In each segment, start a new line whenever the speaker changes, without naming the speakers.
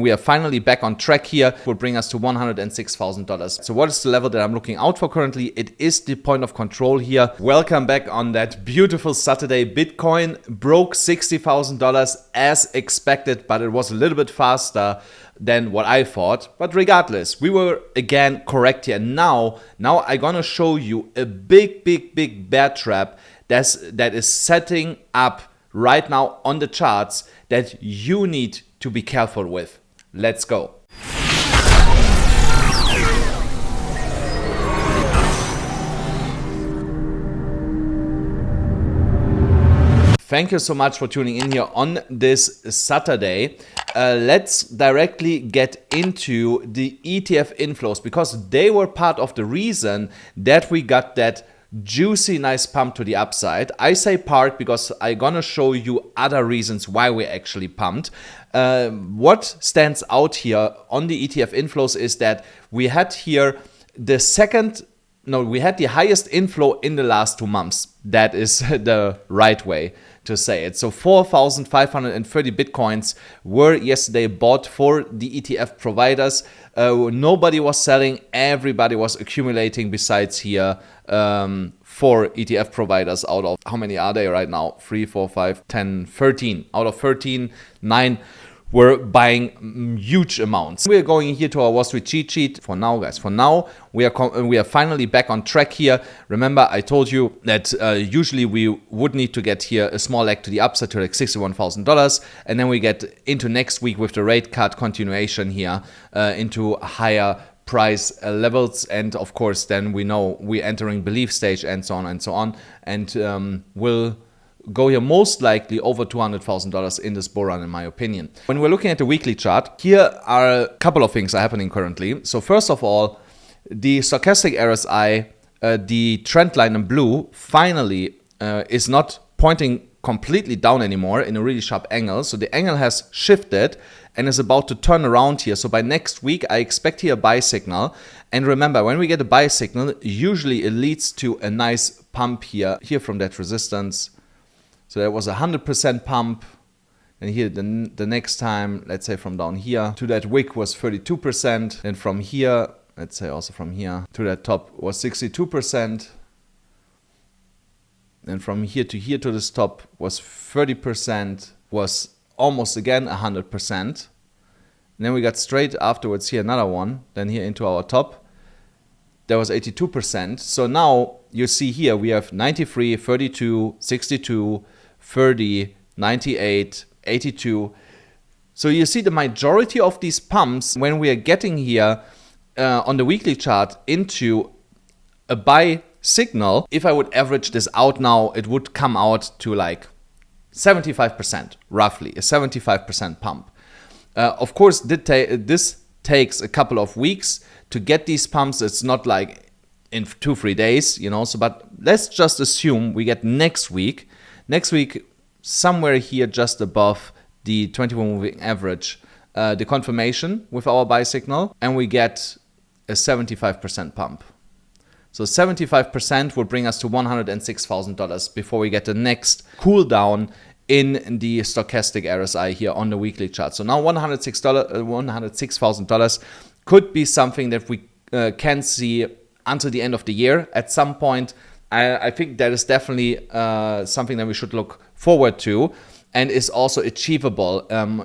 We are finally back on track here. Will bring us to $106,000. So what is the level that I'm looking out for currently? It is the point of control here. Welcome back on that beautiful Saturday. Bitcoin broke $60,000 as expected, but it was a little bit faster than what I thought. But regardless, we were again correct here. Now I'm gonna show you a big bear trap that is setting up right now on the charts that you need to be careful with. Let's go. Thank you so much for tuning in here on this Saturday. Let's directly get into the ETF inflows because they were part of the reason that we got that juicy nice pump to the upside. I say part because I'm gonna show you other reasons why we're actually pumped. What stands out here on the ETF inflows is that we had here we had the highest inflow in the last 2 months. That is the right way to say it. So 4,530 Bitcoins were yesterday bought for the ETF providers. Nobody was selling, everybody was accumulating besides here 4 ETF providers out of, how many are they right now? 3, 4, 5, 10, 13. Out of 13, 9 were buying huge amounts. We're going here to our Wall Street cheat sheet for now, guys. For now, we are finally back on track here. Remember, I told you that usually we would need to get here a small leg to the upside to like $61,000, and then we get into next week with the rate cut continuation here into higher price levels, and of course then we know we're entering belief stage and so on, and we'll go here most likely over $200,000 in this bull run, in my opinion. When we're looking at the weekly chart, here are a couple of things are happening currently. So first of all, the stochastic RSI, the trend line in blue, finally is not pointing completely down anymore in a really sharp angle. So the angle has shifted and is about to turn around here. So by next week, I expect here a buy signal. And remember, when we get a buy signal, usually it leads to a nice pump here from that resistance. So there was a 100% pump, and here the next time, let's say from down here to that wick was 32%, and from here, let's say also from here to that top was 62%, and from here to this top was 30%, was almost again 100%, and then we got straight afterwards here another one, then here into our top, there was 82%. So now you see here we have 93, 32, 62, 30, 98, 82. So you see the majority of these pumps, when we are getting here on the weekly chart into a buy signal, if I would average this out now, it would come out to like 75%, roughly, a 75% pump. Of course, this takes a couple of weeks to get these pumps. It's not like in 2-3 days, so, but let's just assume we get next week, somewhere here just above the 21 moving average, the confirmation with our buy signal, and we get a 75% pump. So 75% will bring us to $106,000 before we get the next cool down in the stochastic RSI here on the weekly chart. So now $106,000 could be something that we can see until the end of the year at some point. I think that is definitely something that we should look forward to and is also achievable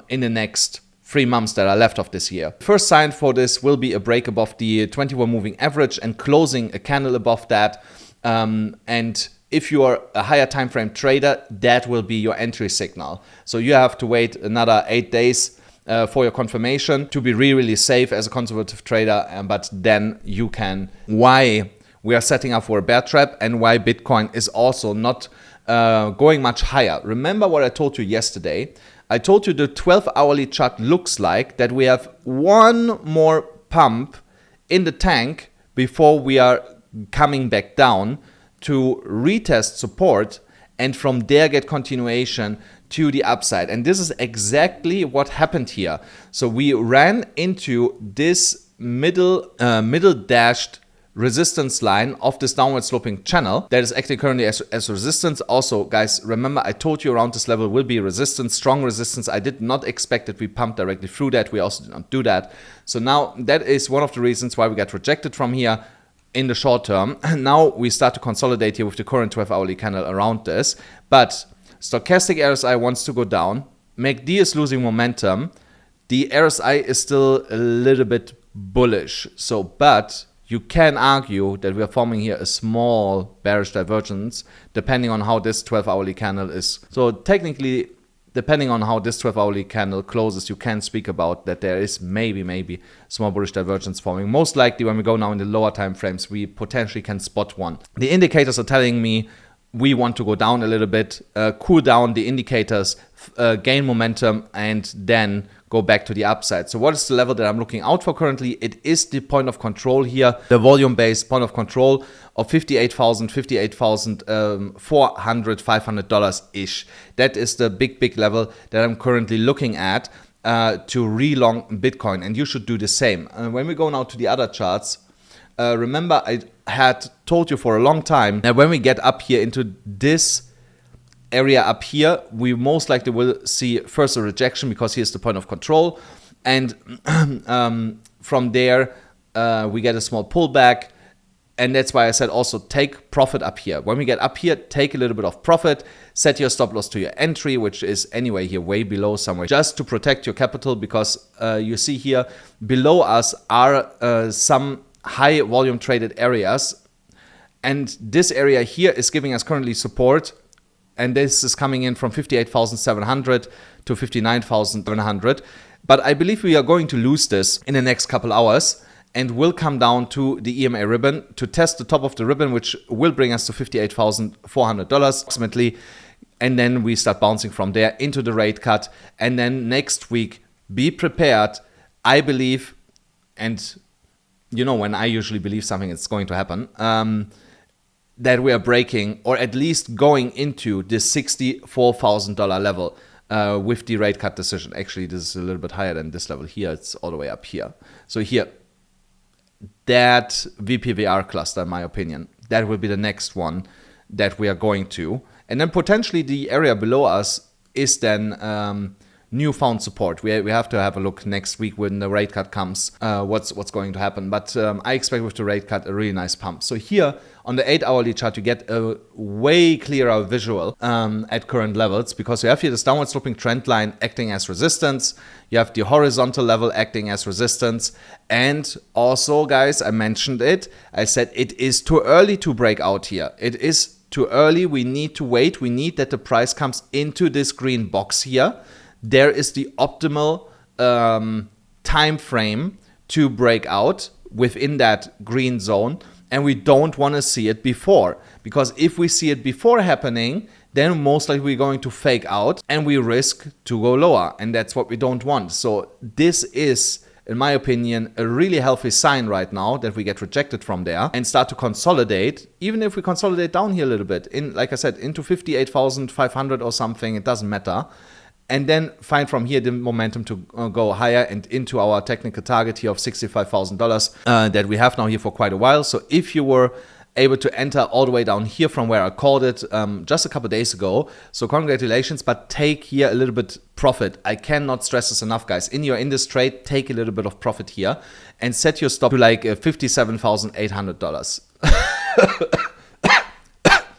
in the next 3 months that are left of this year. First sign for this will be a break above the 21 moving average and closing a candle above that. And if you are a higher time frame trader, that will be your entry signal. So you have to wait another 8 days for your confirmation to be really safe as a conservative trader. But then you can, why we are setting up for a bear trap and why Bitcoin is also not going much higher. Remember what I told you yesterday. I told you the 12-hourly chart looks like that we have one more pump in the tank before we are coming back down to retest support and from there get continuation to the upside. And this is exactly what happened here. So we ran into this middle dashed resistance line of this downward sloping channel that is acting currently as resistance. Also, guys, remember I told you around this level will be resistance, strong resistance. I did not expect that we pump directly through that. We also did not do that. So now that is one of the reasons why we got rejected from here in the short term. Now we start to consolidate here with the current 12-hourly candle around this. But stochastic RSI wants to go down. MACD is losing momentum. The RSI is still a little bit bullish. So, but you can argue that we are forming here a small bearish divergence depending on how this 12-hourly candle is. So technically, depending on how this 12-hourly candle closes, you can speak about that there is maybe small bullish divergence forming. Most likely when we go now in the lower time frames, we potentially can spot one. The indicators are telling me we want to go down a little bit, cool down the indicators, gain momentum, and then go back to the upside. So what is the level that I'm looking out for currently? It is the point of control here, the volume-based point of control of $58,400, $500-ish. That is the big level that I'm currently looking at to re-long Bitcoin, and you should do the same. When we go now to the other charts, remember I had told you for a long time that when we get up here into this area up here, we most likely will see first a rejection because here's the point of control, and from there we get a small pullback, and that's why I said also take profit up here. When we get up here, take a little bit of profit, set your stop loss to your entry, which is anyway here way below somewhere, just to protect your capital, because you see here below us are some high volume traded areas, and this area here is giving us currently support. And this is coming in from 58,700 to 59,700. But I believe we are going to lose this in the next couple hours and will come down to the EMA ribbon to test the top of the ribbon, which will bring us to $58,400 approximately. And then we start bouncing from there into the rate cut. And then next week, be prepared. I believe, and you know when I usually believe something, it's going to happen. That we are breaking, or at least going into this $64,000 level with the rate cut decision. Actually, this is a little bit higher than this level here. It's all the way up here. So here, that VPVR cluster, in my opinion, that will be the next one that we are going to. And then potentially the area below us is then newfound support. We have to have a look next week when the rate cut comes, what's going to happen. But I expect with the rate cut a really nice pump. So here on the 8-hourly chart, you get a way clearer visual at current levels, because you have here this downward sloping trend line acting as resistance. You have the horizontal level acting as resistance. And also, guys, I mentioned it. I said it is too early to break out here. It is too early. We need to wait. We need that the price comes into this green box here. There is the optimal time frame to break out within that green zone, and we don't want to see it before, because if we see it before happening, then most likely we're going to fake out and we risk to go lower, and that's what we don't want. So this is, in my opinion, a really healthy sign right now that we get rejected from there and start to consolidate. Even if we consolidate down here a little bit, in, like I said, into 58,500 or something, it doesn't matter. And then find from here the momentum to go higher and into our technical target here of $65,000 that we have now here for quite a while. So if you were able to enter all the way down here from where I called it just a couple days ago, so congratulations, but take here a little bit profit. I cannot stress this enough, guys. In this trade, take a little bit of profit here and set your stop to like $57,800.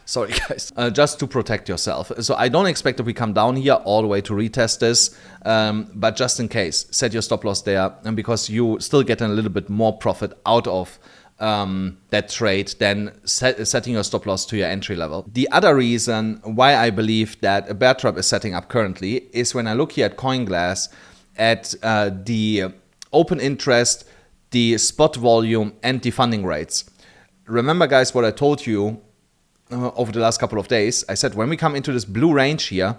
Sorry, guys. Just to protect yourself. So I don't expect that we come down here all the way to retest this, but just in case, set your stop loss there, and because you still get a little bit more profit out of that trade than setting your stop loss to your entry level. The other reason why I believe that a bear trap is setting up currently is when I look here at CoinGlass at the open interest, the spot volume, and the funding rates. Remember, guys, what I told you over the last couple of days. I said when we come into this blue range here,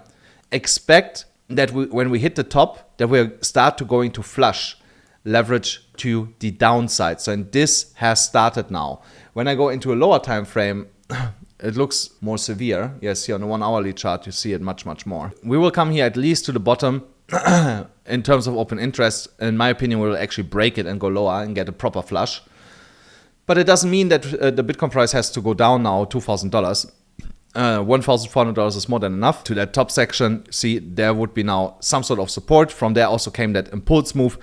expect that when we hit the top, that we'll start to going to flush leverage to the downside. So and this has started now. When I go into a lower time frame, it looks more severe. Yes, here on the 1 hourly chart, you see it much more. We will come here at least to the bottom in terms of open interest. In my opinion, we will actually break it and go lower and get a proper flush. But it doesn't mean that the Bitcoin price has to go down now $2,000. $1,400 is more than enough. To that top section, see, there would be now some sort of support. From there also came that impulse move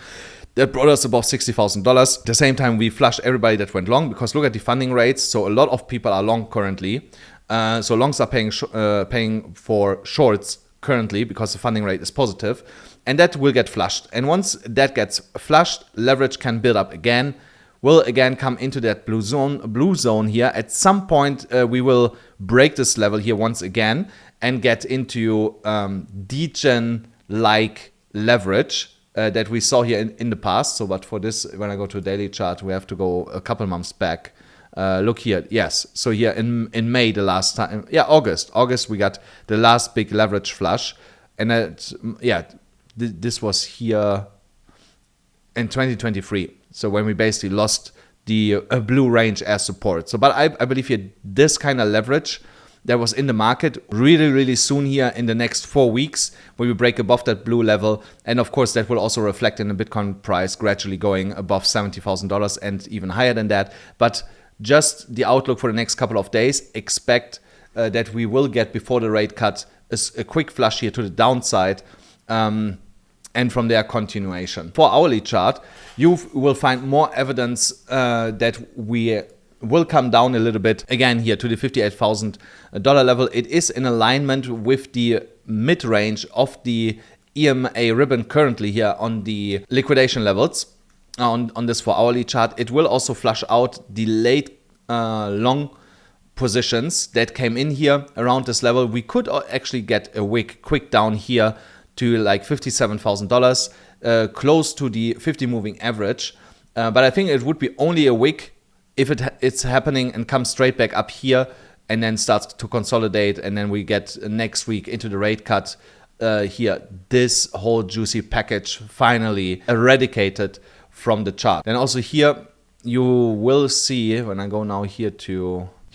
that brought us above $60,000. At the same time, we flushed everybody that went long, because look at the funding rates. So a lot of people are long currently. So longs are paying for shorts currently because the funding rate is positive, and that will get flushed. And once that gets flushed, leverage can build up again, will again come into that blue zone here. At some point, we will break this level here once again and get into degen-like leverage that we saw here in the past. So, but for this, when I go to a daily chart, we have to go a couple months back. Look here, yes. So here in May, the last time, August, we got the last big leverage flush, and this was here in 2023. So when we basically lost the blue range as support. So, but I believe here this kind of leverage that was in the market really soon here in the next 4 weeks, when we break above that blue level. And of course, that will also reflect in the Bitcoin price gradually going above $70,000 and even higher than that. But just the outlook for the next couple of days, expect that we will get, before the rate cut, a quick flush here to the downside, and from there continuation. For hourly chart, you will find more evidence that we will come down a little bit again here to the $58,000 level. It is in alignment with the mid-range of the EMA ribbon currently here on the liquidation levels. On this 4-hourly chart, it will also flush out the late long positions that came in here around this level. We could actually get a quick down here to like $57,000, close to the 50 moving average. But I think it would be only a wick if it's happening and comes straight back up here and then starts to consolidate, and then we get next week into the rate cut here. This whole juicy package finally eradicated from the chart. And also here you will see, when I go now here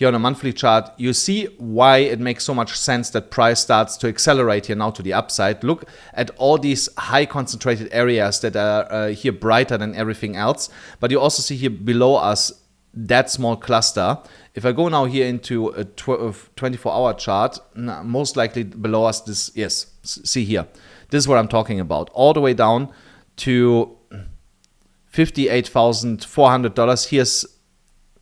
on a monthly chart, you see why it makes so much sense that price starts to accelerate here now to the upside. Look at all these high concentrated areas that are here brighter than everything else. But you also see here below us that small cluster. If I go now here into a 24-hour chart, most likely below us, see here. This is what I'm talking about. All the way down to $58,400. Here's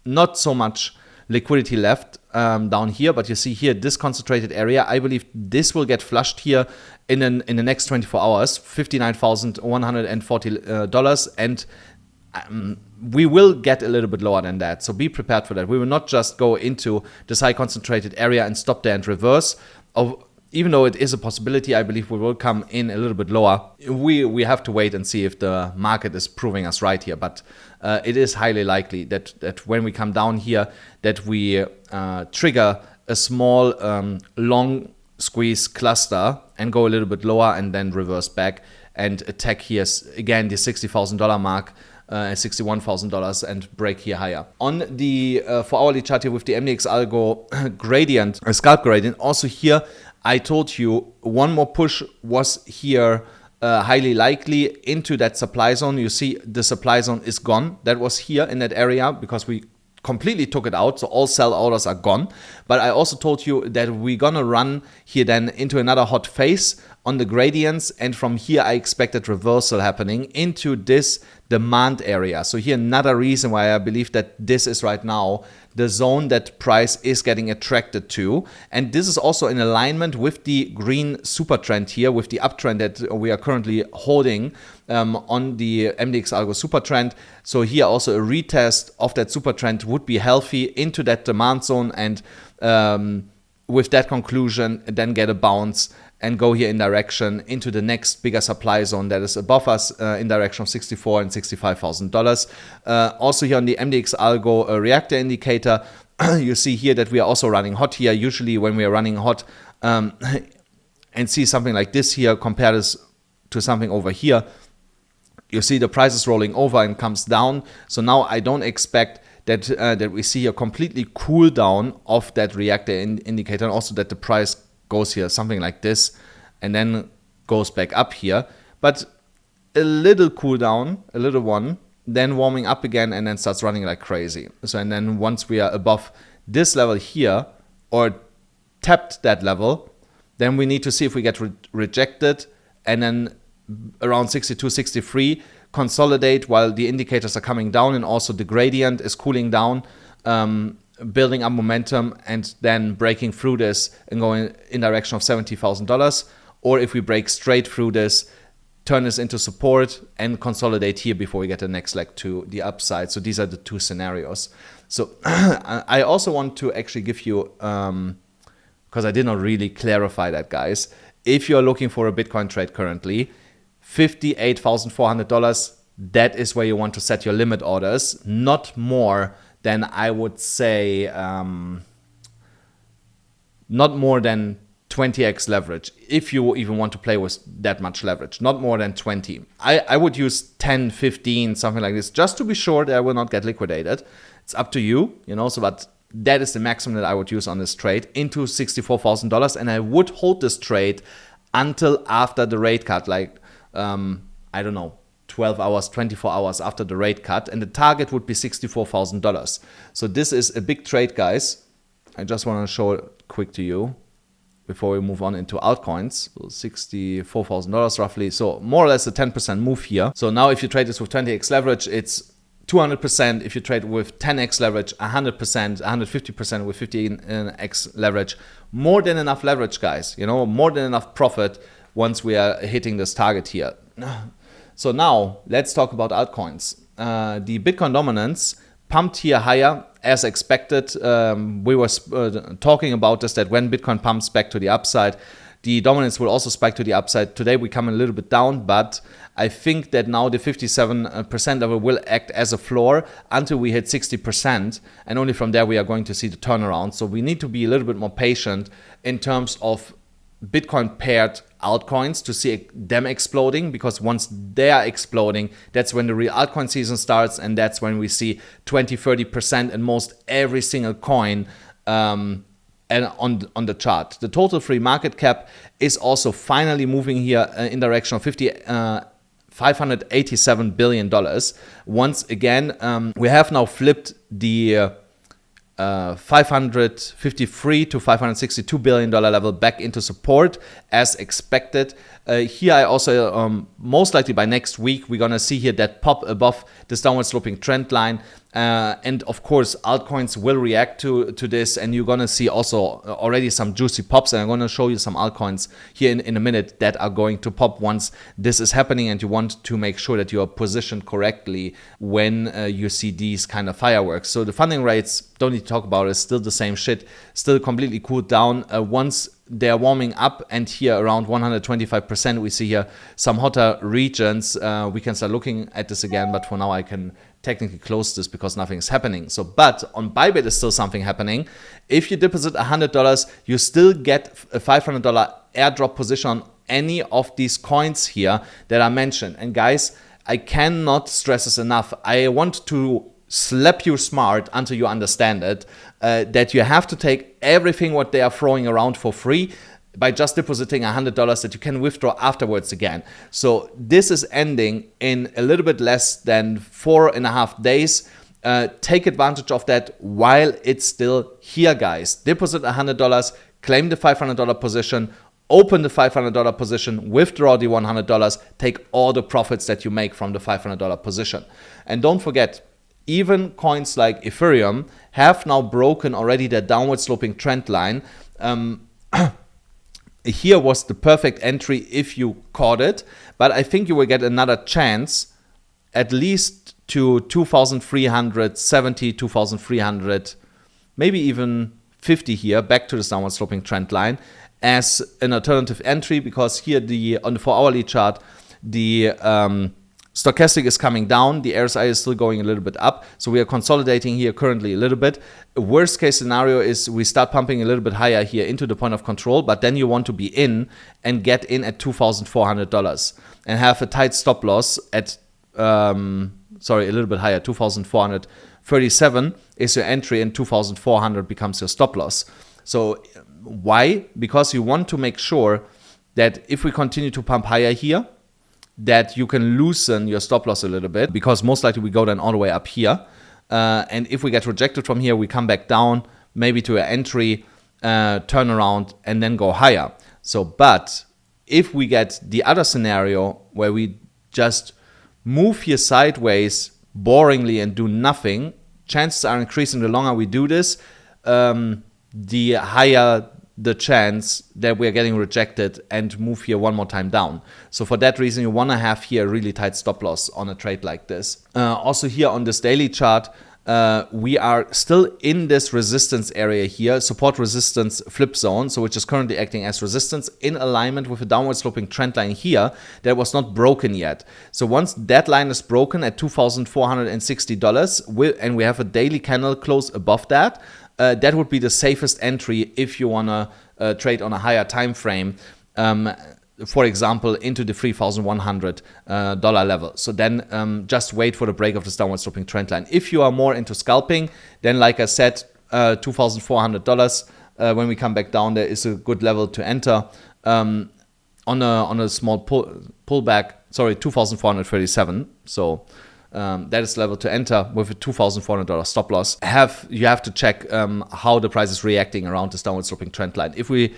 not so much liquidity left down here, but you see here this concentrated area. I believe this will get flushed here in the next 24 hours, $59,140, and we will get a little bit lower than that. So be prepared for that. We will not just go into this high concentrated area and stop there and reverse. Even though it is a possibility, I believe we will come in a little bit lower. We have to wait and see if the market is proving us right here. But it is highly likely that when we come down here, that we trigger a small long squeeze cluster and go a little bit lower and then reverse back and attack here again the $60,000 mark, $61,000, and break here higher. On the 4-hourly chart here with the MDX algo gradient, scalp gradient, also here I told you one more push was here highly likely into that supply zone. You see the supply zone is gone. That was here in that area because we completely took it out, so all sell orders are gone. But I also told you that we're gonna run here then into another hot phase on the gradients, and from here I expected reversal happening into this demand area. So here another reason why I believe that this is right now the zone that price is getting attracted to, and this is also in alignment with the green super trend here, with the uptrend that we are currently holding on the MDX algo super trend. So here also a retest of that super trend would be healthy into that demand zone, and with that conclusion then get a bounce and go here in direction into the next bigger supply zone that is above us in direction of $64,000 and $65,000. Also here on the MDX algo reactor indicator, you see here that we are also running hot here. Usually when we are running hot and see something like this here, compare this to something over here, you see the price is rolling over and comes down. So now I don't expect that that we see a completely cool down of that reactor indicator, and also that the price goes here something like this and then goes back up here, but a little cool down, a little one then warming up again, and then starts running like crazy. So, and then once we are above this level here, or tapped that level, then we need to see if we get rejected, and then around 62, 63, consolidate while the indicators are coming down, and also the gradient is cooling down, building up momentum, and then breaking through this and going in direction of $70,000. Or if we break straight through this, turn this into support and consolidate here before we get the next leg to the upside. So these are the two scenarios. So I also want to actually give you, because I did not really clarify that, guys. If you're looking for a Bitcoin trade currently, $58,400, that is where you want to set your limit orders, not more than, I would say, not more than 20x leverage, if you even want to play with that much leverage, not more than 20. I would use 10, 15, something like this, just to be sure that I will not get liquidated. It's up to you, you know, so but that is the maximum that I would use on this trade into $64,000, and I would hold this trade until after the rate cut, like, I don't know, 12 hours, 24 hours after the rate cut, and the target would be $64,000. So this is a big trade, guys. I just want to show it quick to you before we move on into altcoins. So $64,000 roughly. So more or less a 10% move here. So now if you trade this with 20x leverage, it's 200%. If you trade with 10x leverage, 100%, 150% with 15x leverage. More than enough leverage, guys. You know, more than enough profit once we are hitting this target here. So now let's talk about altcoins. The Bitcoin dominance pumped here higher as expected. We were talking about this, that when Bitcoin pumps back to the upside, the dominance will also spike to the upside. Today we come a little bit down, but I think that now the 57% level will act as a floor until we hit 60%, and only from there we are going to see the turnaround. So we need to be a little bit more patient in terms of Bitcoin paired altcoins to see them exploding, because once they are exploding, that's when the real altcoin season starts, and that's when we see 20-30% in most every single coin and on the chart. The total free market cap is also finally moving here in direction of $587 billion. Once again, we have now flipped the 553 to $562 billion level back into support as expected. Here I also, most likely by next week, we're going to see here that pop above this downward sloping trend line. And of course, altcoins will react to this, and you're going to see also already some juicy pops. And I'm going to show you some altcoins here in a minute that are going to pop once this is happening, and you want to make sure that you are positioned correctly when you see these kind of fireworks. So the funding rates, don't need to talk about it, still the same shit, still completely cooled down. Once they're warming up, and here around 125%, we see here some hotter regions. We can start looking at this again, but for now I can technically close this because nothing is happening. So, but on Bybit is still something happening. If you deposit $100, you still get a $500 airdrop position on any of these coins here that are mentioned. And guys, I cannot stress this enough. I want to slap you smart until you understand it, that you have to take everything what they are throwing around for free by just depositing $100 that you can withdraw afterwards again. So this is ending in a little bit less than 4.5 days. Take advantage of that while it's still here, guys. Deposit $100, claim the $500 position, open the $500 position, withdraw the $100, take all the profits that you make from the $500 position. And don't forget, even coins like Ethereum have now broken already the downward sloping trend line. Here was the perfect entry if you caught it, but I think you will get another chance at least to 2,370, 2,300, maybe even 50 here, back to this downward sloping trend line as an alternative entry, because here on the 4-hourly chart, the stochastic is coming down, the RSI is still going a little bit up, so we are consolidating here currently a little bit. Worst case scenario is we start pumping a little bit higher here into the point of control, but then you want to be in and get in at $2,400 and have a tight stop loss at, a little bit higher, 2,437 is your entry and 2,400 becomes your stop loss. So why? Because you want to make sure that if we continue to pump higher here, that you can loosen your stop loss a little bit, because most likely we go then all the way up here. And if we get rejected from here, we come back down, maybe to an entry, turn around, and then go higher. So, but if we get the other scenario where we just move here sideways boringly and do nothing, chances are increasing the longer we do this, the higher the chance that we are getting rejected and move here one more time down. So for that reason, you want to have here a really tight stop loss on a trade like this. Also here on this daily chart, we are still in this resistance area here, support resistance flip zone, so which is currently acting as resistance in alignment with a downward sloping trend line here that was not broken yet. So once that line is broken at $2,460 and we have a daily candle close above that, that would be the safest entry if you want to trade on a higher time frame, for example, into the $3,100 level. So then just wait for the break of this downward sloping trend line. If you are more into scalping, then like I said, $2,400, when we come back down, there is a good level to enter. On a small pullback, sorry, 2,437. So that is the level to enter with a $2,400 stop loss. You have to check how the price is reacting around this downward sloping trend line. If we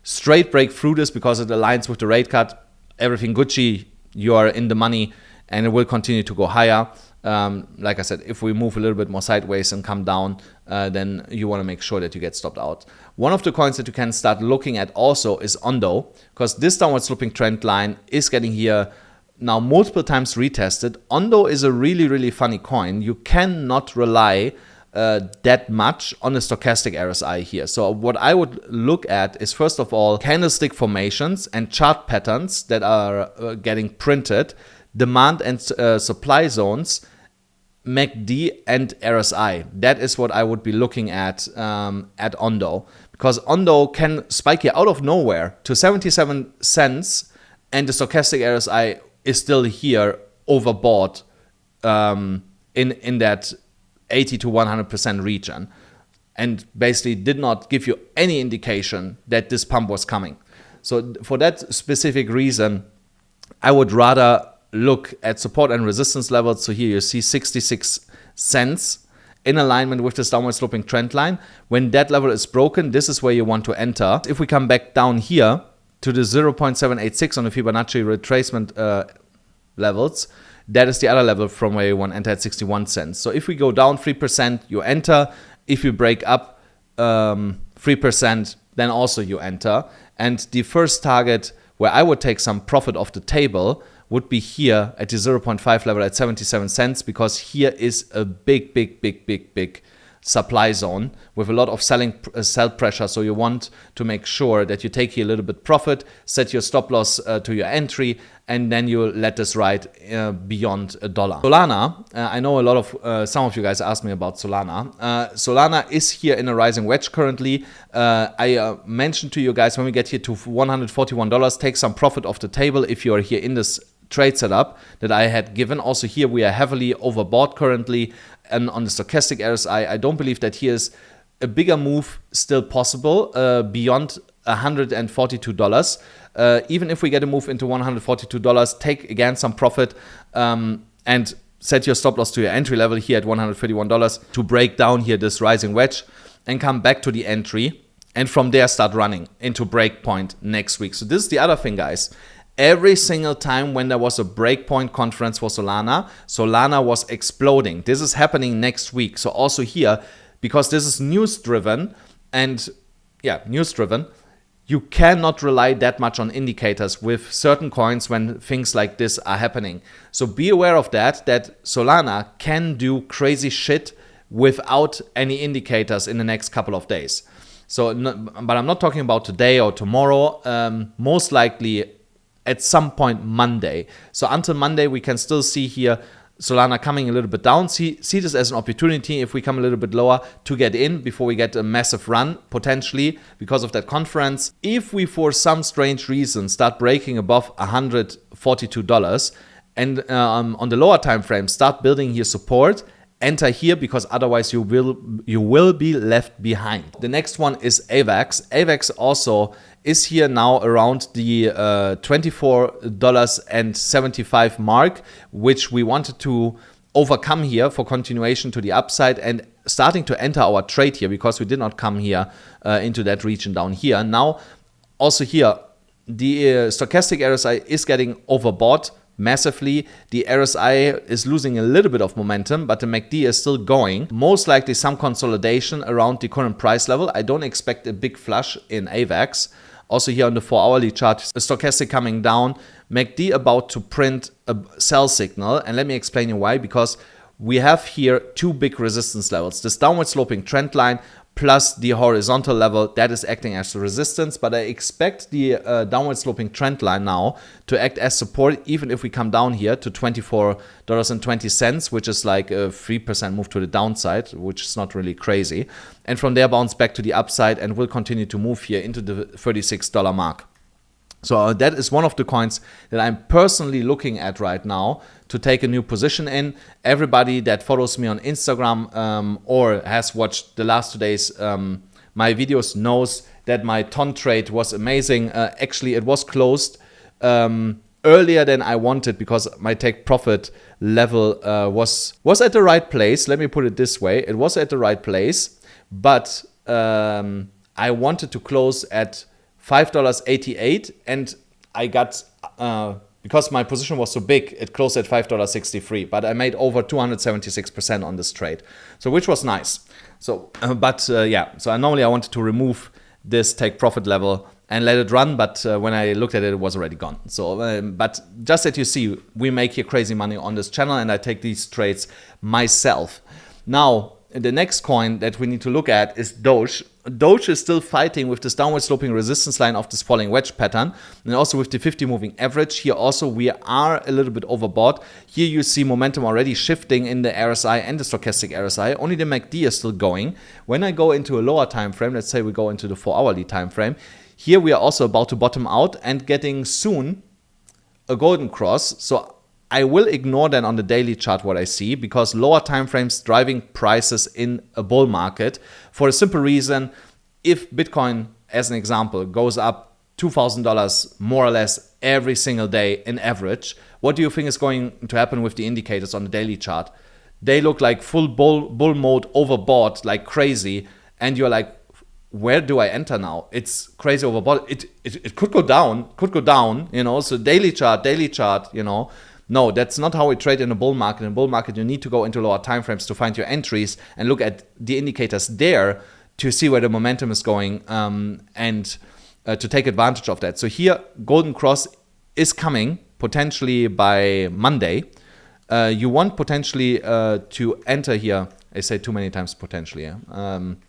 straight break through this because it aligns with the rate cut, everything Gucci, you are in the money and it will continue to go higher. Like I said, if we move a little bit more sideways and come down, then you want to make sure that you get stopped out. One of the coins that you can start looking at also is Ondo, because this downward sloping trend line is getting here now multiple times retested. Ondo is a really, really funny coin. You cannot rely that much on the stochastic RSI here. So what I would look at is, first of all, candlestick formations and chart patterns that are getting printed, demand and supply zones, MACD and RSI. That is what I would be looking at Ondo, because Ondo can spike here out of nowhere to 77 cents and the stochastic RSI is still here overbought in that 80 to 100% region, and basically did not give you any indication that this pump was coming. So for that specific reason, I would rather look at support and resistance levels. So here you see 66 cents in alignment with this downward sloping trend line. When that level is broken, this is where you want to enter. If we come back down here to the 0.786 on the Fibonacci retracement levels, that is the other level from where you want to enter at 61 cents. So if we go down 3%, you enter. If you break up 3%, then also you enter. And the first target where I would take some profit off the table would be here at the 0.5 level at 77 cents, because here is a big supply zone with a lot of sell pressure. So you want to make sure that you take here a little bit profit, set your stop loss to your entry, and then you let this ride beyond $1. Solana, I know a lot of some of you guys asked me about Solana. Solana is here in a rising wedge currently. I mentioned to you guys, when we get here to $141, take some profit off the table if you are here in this trade setup that I had given. Also here we are heavily overbought currently, and on the stochastic RSI, I don't believe that here is a bigger move still possible beyond $142. Even if we get a move into $142, take again some profit and set your stop loss to your entry level here at $131 to break down here this rising wedge and come back to the entry, and from there start running into breakpoint next week. So this is the other thing, guys. Every single time when there was a breakpoint conference for Solana, Solana was exploding. This is happening next week. So also here, because this is news driven, and yeah, news driven, you cannot rely that much on indicators with certain coins when things like this are happening. So be aware of that Solana can do crazy shit without any indicators in the next couple of days. So, but I'm not talking about today or tomorrow, most likely at some point Monday. So until Monday, we can still see here Solana coming a little bit down. See this as an opportunity if we come a little bit lower to get in before we get a massive run, potentially because of that conference. If we, for some strange reason, start breaking above $142 and on the lower time frame start building here support enter here, because otherwise you will be left behind. The next one is AVAX. AVAX also is here now around the $24.75 mark, which we wanted to overcome here for continuation to the upside and starting to enter our trade here, because we did not come here into that region down here. Now also here the stochastic RSI is getting overbought massively. The RSI is losing a little bit of momentum, but the MACD is still going. Most likely some consolidation around the current price level. I don't expect a big flush in AVAX. Also here on the 4-hourly chart, stochastic coming down, MACD about to print a sell signal. And let me explain you why. Because we have here two big resistance levels. This downward sloping trend line plus the horizontal level that is acting as the resistance. But I expect the downward sloping trend line now to act as support, even if we come down here to $24.20, which is like a 3% move to the downside, which is not really crazy. And from there bounce back to the upside and will continue to move here into the $36 mark. So that is one of the coins that I'm personally looking at right now to take a new position in. Everybody that follows me on Instagram or has watched the last 2 days my videos knows that my ton trade was amazing. Actually, it was closed earlier than I wanted, because my take profit level was at the right place. Let me put it this way. It was at the right place, but I wanted to close at $5.88, and I got, because my position was so big, it closed at $5.63, but I made over 276% on this trade, so which was nice. So, yeah, so normally I wanted to remove this take profit level and let it run, but when I looked at it, it was already gone. So, but just that you see, we make here crazy money on this channel, and I take these trades myself. Now, the next coin that we need to look at is Doge. Doge is still fighting with this downward sloping resistance line of this falling wedge pattern, and also with the 50 moving average. Here also we are a little bit overbought. Here you see momentum already shifting in the RSI and the stochastic RSI. Only the MACD is still going. When I go into a lower time frame, let's say we go into the 4-hourly time frame, here we are also about to bottom out and getting soon a golden cross. So I will ignore then on the daily chart what I see, because lower time frames driving prices in a bull market, for a simple reason. If Bitcoin, as an example, goes up $2,000 more or less every single day in average, what do you think is going to happen with the indicators on the daily chart? They look like full bull mode, overbought like crazy, and you're like, where do I enter now? It's crazy overbought. It could go down, you know. So daily chart, you know. No, that's not how we trade in a bull market. In a bull market, you need to go into lower time frames to find your entries and look at the indicators there to see where the momentum is going, and to take advantage of that. So here, golden cross is coming potentially by Monday. You want potentially to enter here. I say too many times potentially. Yeah?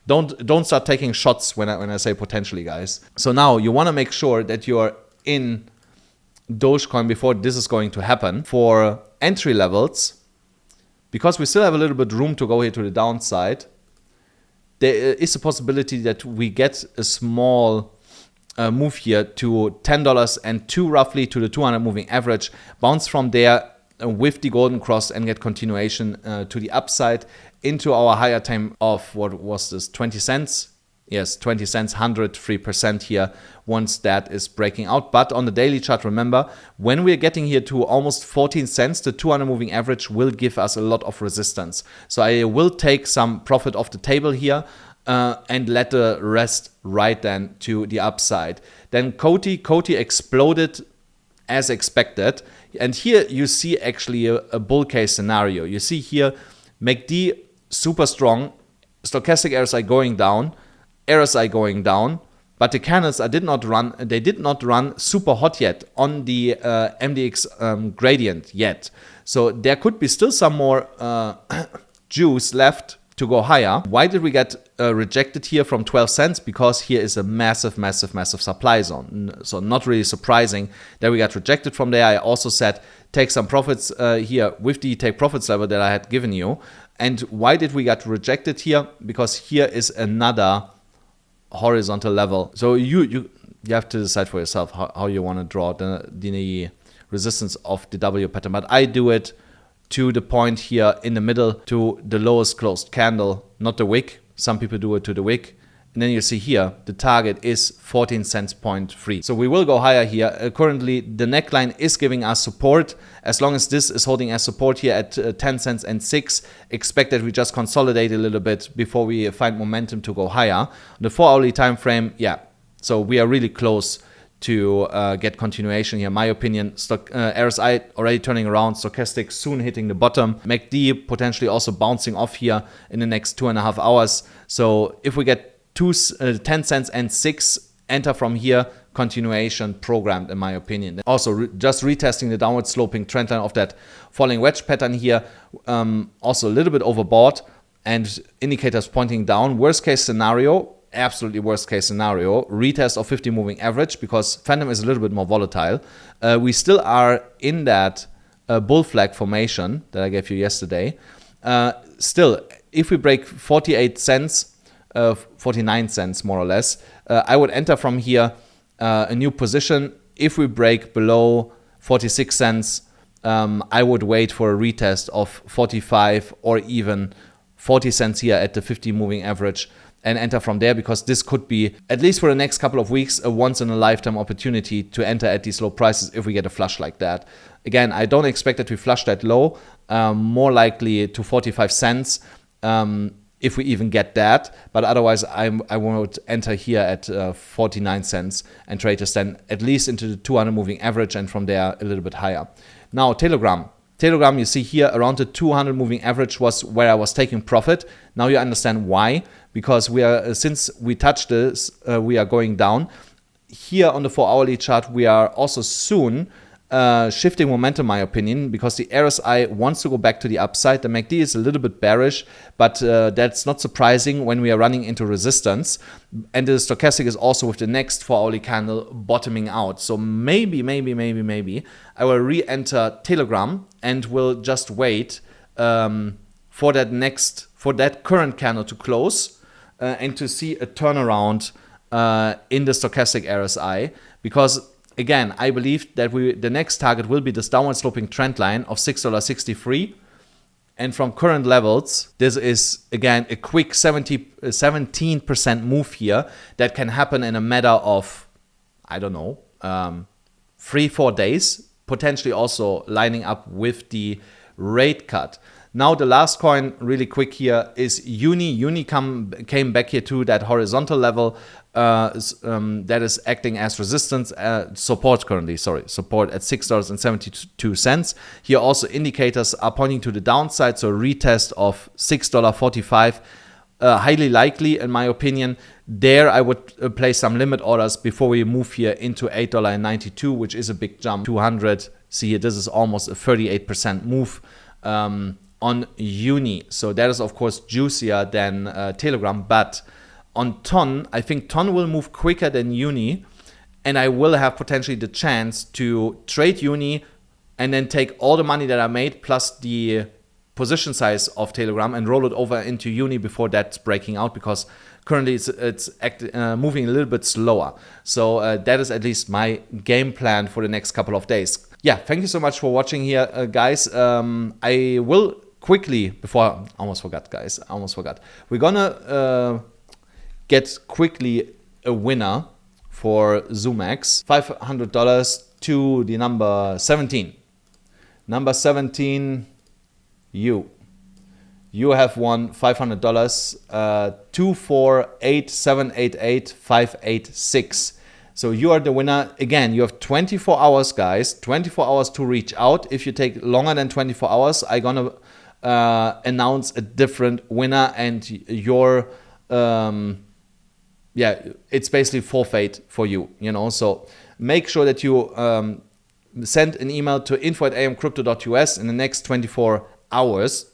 Don't start taking shots when I say potentially, guys. So now you want to make sure that you are in Dogecoin before this is going to happen. For entry levels, because we still have a little bit room to go here to the downside, there is a possibility that we get a small move here to $10.02 roughly to the 200 moving average, bounce from there with the golden cross and get continuation to the upside into our higher time of, what was this, 20 cents? Yes, 20 cents, 103% here once that is breaking out. But on the daily chart, remember, when we're getting here to almost 14 cents, the 200 moving average will give us a lot of resistance. So I will take some profit off the table here and let the rest ride then to the upside. Then Coty exploded as expected. And here you see actually a bull case scenario. You see here MACD super strong, stochastic RSI going down, RSI going down, but the candles did not run super hot yet on the MDX gradient yet. So there could be still some more juice left to go higher. Why did we get rejected here from 12 cents? Because here is a massive supply zone. So not really surprising that we got rejected from there. I also said take some profits here with the take profits level that I had given you. And why did we get rejected here? Because here is another horizontal level. So you have to decide for yourself how you want to draw the resistance of the W pattern. But I do it to the point here in the middle to the lowest closed candle, not the wick. Some people do it to the wick. And then you see here, the target is 14 cents point free. So we will go higher here. Currently, the neckline is giving us support. As long as this is holding as support here at 10 cents and 6, expect that we just consolidate a little bit before we find momentum to go higher. On the 4-hourly time frame, yeah. So we are really close to get continuation here. My opinion, RSI already turning around, stochastic soon hitting the bottom, MACD potentially also bouncing off here in the next 2.5 hours. So if we get 10 cents and 6, enter from here, continuation programmed in my opinion. Also just retesting the downward sloping trend line of that falling wedge pattern here, also a little bit overbought and indicators pointing down. Worst case scenario, absolutely worst case scenario, retest of 50 moving average, because Phantom is a little bit more volatile. We still are in that bull flag formation that I gave you yesterday. Still, if we break 48 cents, 49 cents more or less, I would enter from here a new position. If we break below 46 cents, I would wait for a retest of 45 or even 40 cents here at the 50 moving average and enter from there, because this could be, at least for the next couple of weeks, a once in a lifetime opportunity to enter at these low prices if we get a flush like that. Again, I don't expect that we flush that low, more likely to 45 cents. If we even get that, but otherwise I would enter here at 49 cents and trade this then at least into the 200 moving average and from there a little bit higher. Now Telegram, you see here around the 200 moving average was where I was taking profit. Now you understand why, because we are, since we touched this, we are going down. Here on the 4-hourly chart, we are also soon shifting momentum, in my opinion, because the RSI wants to go back to the upside. The MACD is a little bit bearish, but that's not surprising when we are running into resistance. And the stochastic is also with the next 4-hourly candle bottoming out. So maybe I will re-enter Telegram and will just wait for that current candle to close and to see a turnaround in the stochastic RSI, because again, I believe that the next target will be this downward sloping trend line of $6.63. And from current levels, this is, again, a quick 17% move here that can happen in a matter of, I don't know, 3-4 days, potentially also lining up with the rate cut. Now the last coin, really quick here, is Uni. Uni came back here to that horizontal level that is acting as resistance, support currently, support at $6.72. Here also indicators are pointing to the downside, so retest of $6.45, highly likely in my opinion. There I would place some limit orders before we move here into $8.92, which is a big jump, 200. See here, this is almost a 38% move on Uni. So that is of course juicier than Telegram, but on Ton, I think Ton will move quicker than Uni, and I will have potentially the chance to trade Uni and then take all the money that I made plus the position size of Telegram and roll it over into Uni before that's breaking out, because currently it's moving a little bit slower. So that is at least my game plan for the next couple of days. Yeah, thank you so much for watching here, guys. I will quickly, before I almost forgot, guys, we're gonna get quickly a winner for ZoomX, $500 to the number 17. Number 17, you have won $500, 248788586. So you are the winner. Again, you have 24 hours, guys, 24 hours to reach out. If you take longer than 24 hours, I'm gonna announce a different winner, and your yeah, it's basically forfeit for you, you know. So make sure that you send an email to info@amcrypto.us in the next 24 hours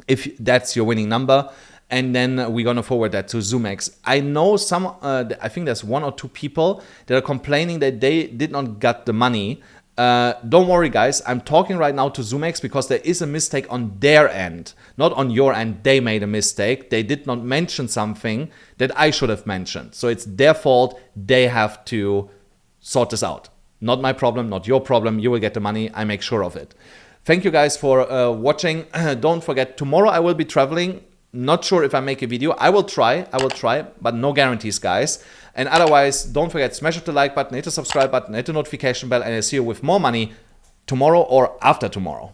if that's your winning number, and then we're gonna forward that to ZoomX. I know some, I think there's 1 or 2 people that are complaining that they did not get the money. Don't worry, guys. I'm talking right now to ZoomX because there is a mistake on their end, not on your end. They made a mistake. They did not mention something that I should have mentioned. So it's their fault. They have to sort this out. Not my problem, not your problem. You will get the money. I make sure of it. Thank you guys for watching. Don't forget, tomorrow I will be traveling. Not sure if I make a video. I will try, but no guarantees, guys. And otherwise, don't forget, smash the like button, hit the subscribe button, hit the notification bell, and I'll see you with more money tomorrow or after tomorrow.